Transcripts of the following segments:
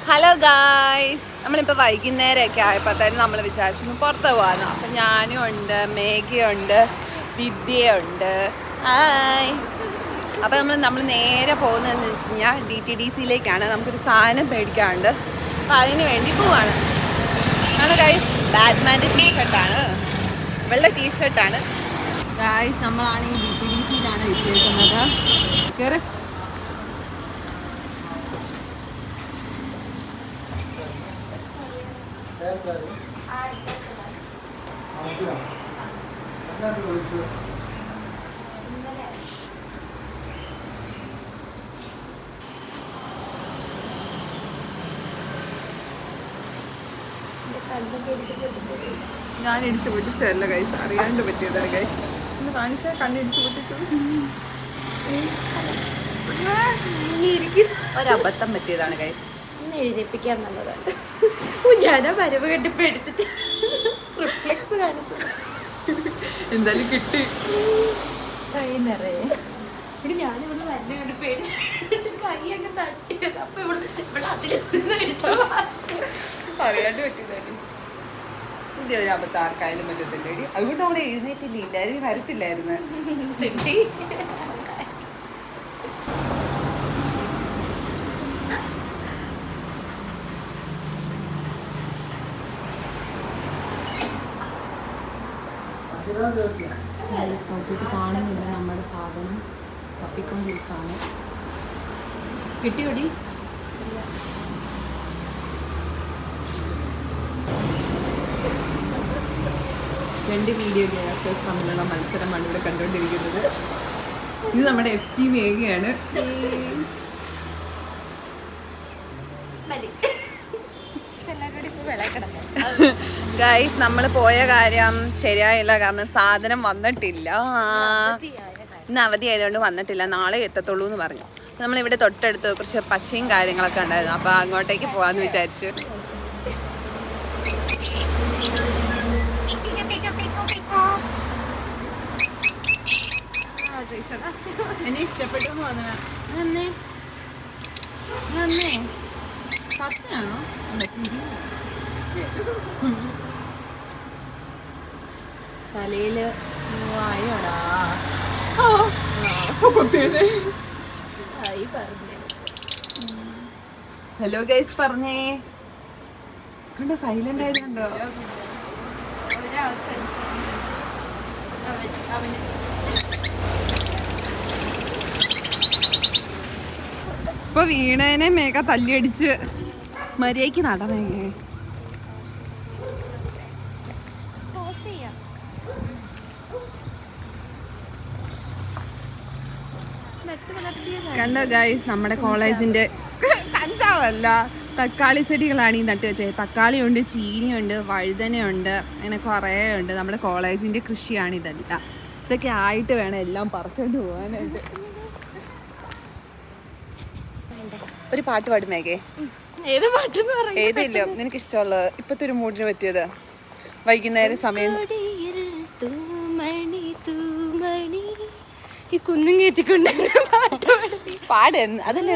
Hello guys, നമ്മളിപ്പോൾ വൈകുന്നേരമൊക്കെ ആയപ്പോഴത്തേനും നമ്മൾ വിചാരിച്ചു പുറത്ത് പോകാമെന്ന്. അപ്പം ഞാനും ഉണ്ട്, മേഘയുണ്ട്, വിദ്യയുണ്ട്. ഹായ്. അപ്പോൾ നമ്മൾ നേരെ പോകുന്നതെന്ന് വെച്ച് കഴിഞ്ഞാൽ DTDCയിലേക്കാണ്. നമുക്കൊരു സാധനം മേടിക്കാറുണ്ട്, അപ്പം അതിന് വേണ്ടി പോവാണ്. ആണ് ഗായ്സ്, ബാറ്റ്മാൻ്റെ ടീഷർട്ടാണ്, വെള്ള ടീഷർട്ടാണ് ഗായ്സ്. നമ്മളാണെങ്കിൽ DTDCയിലാണ് എത്തിയിരിക്കുന്നത്. കയറി. ഞാൻ ഇടിച്ചു പൊട്ടിച്ചതല്ല ഗൈസ്, അറിയാണ്ട് പറ്റിയതാണ് ഗൈസ്. ഒന്ന് കാണിച്ചാൽ കണ്ണിടിച്ചു പൊട്ടിച്ചത് ഒരബദ്ധം പറ്റിയതാണ് ഗൈസ്. എഴുതിപ്പിക്കാൻ നല്ലതാണ്. ഞാനാ വരവ് കെട്ടി പേടിച്ചിട്ട് റിഫ്ലെക്സ് കാണിച്ചു. എന്തായാലും കിട്ടി. കൈ നിറയെ ഇവിടെ ഞാനിവിടെ വരണ കണ്ട് പേടിച്ചിട്ട് കൈ അങ്ങ് തട്ടിയത്. അപ്പൊ ഇവിടെ അറിയാണ്ട് പറ്റിയതാണ്. പുതിയ ഒരു അബദ്ധം ആർക്കായാലും പറ്റത്തില്ലേടി. അതുകൊണ്ട് അവളെ എഴുന്നേറ്റില്ല, ഇല്ലായിരുന്നു വരത്തില്ലായിരുന്നു. നോക്കിയിട്ട് കാണുന്നില്ല, നമ്മുടെ സാധനം തപ്പിക്കൊണ്ടിരിക്കുകയാണ്. കിട്ടിയോടി? രണ്ട് വീഡിയോ ക്രിയേറ്റേഴ്സ് തമ്മിലുള്ള മത്സരമാണ് ഇവിടെ കണ്ടുകൊണ്ടിരിക്കുന്നത്. ഇത് നമ്മുടെ FT മേഘയാണ്. ഗൈസ്, നമ്മൾ പോയ കാര്യം ശരിയായില്ല, കാരണം സാധനം വന്നിട്ടില്ല. ഇന്ന് അവധി ആയതുകൊണ്ട് വന്നിട്ടില്ല, നാളെ എത്തത്തുള്ളൂ എന്ന് പറഞ്ഞു. നമ്മളിവിടെ തൊട്ടടുത്ത് കുറച്ച് പച്ചയും കാര്യങ്ങളൊക്കെ ഉണ്ടായിരുന്നു, അപ്പോൾ അങ്ങോട്ടേക്ക് പോകാമെന്ന് വിചാരിച്ചു. എന്നെ ഇഷ്ടപ്പെട്ടു തോന്നണ സത്യമാണോ? തലയില് ആയോടാ. ഹലോ ഗൈസ് പറഞ്ഞേ. കണ്ടോ സൈലന്റ് ആയതുണ്ടോ? ഇപ്പൊ വീണേനെ മേഘ തല്ലിയടിച്ച് മര്യാദയ്ക്ക് നടന്നേ. കണ്ടോ ഗൈസ്, നമ്മുടെ കോളേജിന്റെ കഞ്ചാവല്ല, തക്കാളി ചെടികളാണ് ഈ നട്ട് വെച്ചത്. തക്കാളിയുണ്ട്, ചീനിയുണ്ട്, വഴുതനയുണ്ട്, അങ്ങനെ കുറേ ഉണ്ട്. നമ്മുടെ കോളേജിന്റെ കൃഷിയാണ് ഇതെല്ലാം. ഇതൊക്കെ ആയിട്ട് വേണം എല്ലാം പറിച്ചോണ്ട് പോകാനായിട്ട്. ഒരു പാട്ട് പാടും മേഘേ. ഏത് പാട്ടെന്ന് പറയും? ഏതില്ല നിനക്ക് ഇഷ്ടമുള്ളത്, ഇപ്പത്തെ ഒരു മൂഡിന് പറ്റിയത്, വൈകുന്നേരം സമയം. ഈ കുന്നും കയറ്റിക്കൊണ്ട് പാട്. അതല്ലേ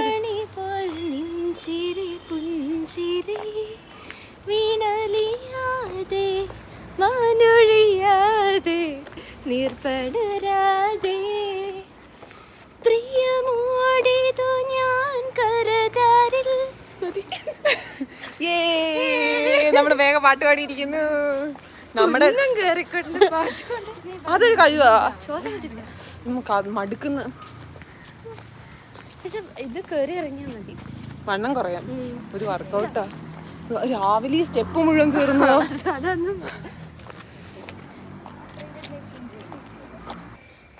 പുഞ്ചിരി വീണലിയാതെ മാനൊഴിയാതെ നീർപ്പടരാതെ പ്രിയമോടിതു ഞാൻ കരതാരിൽ. നമ്മുടെ വേഗം പാട്ട് പാടിയിരിക്കുന്നു. നമ്മുടെ കേറിക്കൊണ്ട് പാട്ട് അതൊരു കഴിവാ. ശ്വാസം കിട്ടില്ല, മടുക്കുന്നു. ഇത് കേറി ഇറങ്ങിയാ മതി, വണ്ണം കുറയാം. ഒരു വർക്കൗട്ടാ. രാവിലെ സ്റ്റെപ്പ് മുഴുവൻ കയറുന്നു. അതൊന്നും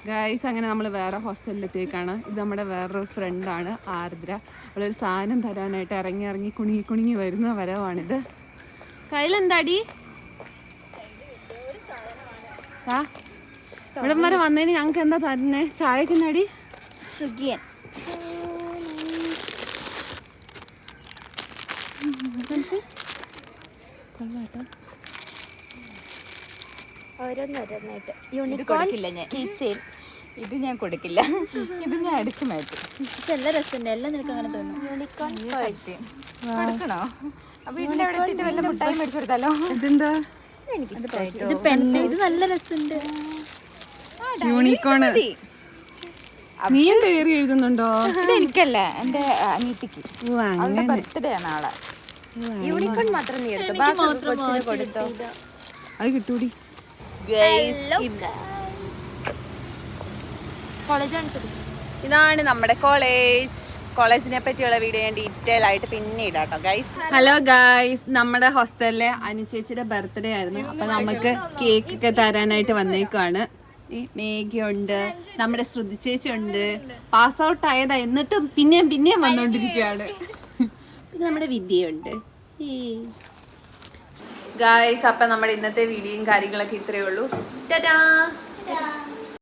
ഗൈസ്, അങ്ങനെ നമ്മൾ വേറെ ഹോസ്റ്റലിലെത്തിയേക്കാണ്. ഇത് നമ്മുടെ വേറൊരു ഫ്രണ്ടാണ് ആർദ്ര. അവളൊരു സാധനം തരാനായിട്ട് ഇറങ്ങി കുണുങ്ങി വരുന്ന വരവാണിത്. കയ്യിലെന്താടി? ആ ഇവിടം വരെ വന്നതിന് ഞങ്ങൾക്ക് എന്താ തരുന്നേ? ചായക്കെന്നാടി? സുഖിയൻ. ഓരോന്നോരോന്നായിട്ട് യൂണിക്കോൺ കീ ചെയിൻ. ഇത് ഞാൻ കൊടുക്കില്ല, ഇത് ഞാൻ അടിച്ചു മാറ്റും. പക്ഷെ എല്ലാ രസമുണ്ട്, എല്ലാം നിനക്ക് അങ്ങനെ തോന്നുന്നു. യൂണിക്കോൺ കൊടുക്കണോ? വീട്ടിൽ എവിടെ എത്തിയിട്ട് വല്ല മുട്ടായി മേടിച്ചു കൊടുത്താലോ? ഇതെന്താ? എനിക്ക് ഇഷ്ടമായിട്ടോ. ഇത് പെണ്ണ്, ഇത് നല്ല രസമുണ്ട്. യൂണിക്കോണ്. നീ എന്റെ പേര് എഴുതുന്നുണ്ടോ? ഇത് എനിക്കല്ല, എന്റെ അനിയത്തിക്ക്. അവളുടെ ബർത്ത്ഡേ ആണ് നാളെ. യൂണിക്കോൺ മാത്രം നീ എടുത്തോ, ബാക്കി കൊച്ചിന് കൊടുത്തോ. അത് കിട്ടൂടി. കോളേജ് കാണിച്ചത് ഇതാണ് നമ്മുടെ കോളേജിനെ പറ്റിയുള്ള വീഡിയോ ഞാൻ ഡീറ്റെയിൽ ആയിട്ട് പിന്നെ ഇടാം കേട്ടോ ഗൈസ്. ഹലോ ഗൈസ്, നമ്മുടെ ഹോസ്റ്റലിലെ അനുചേച്ചിയുടെ ബർത്ത്ഡേ ആയിരുന്നു. അപ്പൊ നമുക്ക് കേക്ക് ഒക്കെ തരാനായിട്ട് വന്നേക്കാണ്. ഈ മേഘ ഉണ്ട്, നമ്മുടെ ശ്രുതി ചേച്ചി ഉണ്ട്. പാസ് ഔട്ട് ആയതാ, എന്നിട്ടും പിന്നെയും വന്നോണ്ടിരിക്കുകയാണ്. പിന്നെ നമ്മുടെ വിദ്യയുണ്ട്. ഗൈസ്, അപ്പൊ നമ്മുടെ ഇന്നത്തെ വീഡിയോയും കാര്യങ്ങളൊക്കെ ഇത്രയേ ഉള്ളൂ. ടാറ്റാ.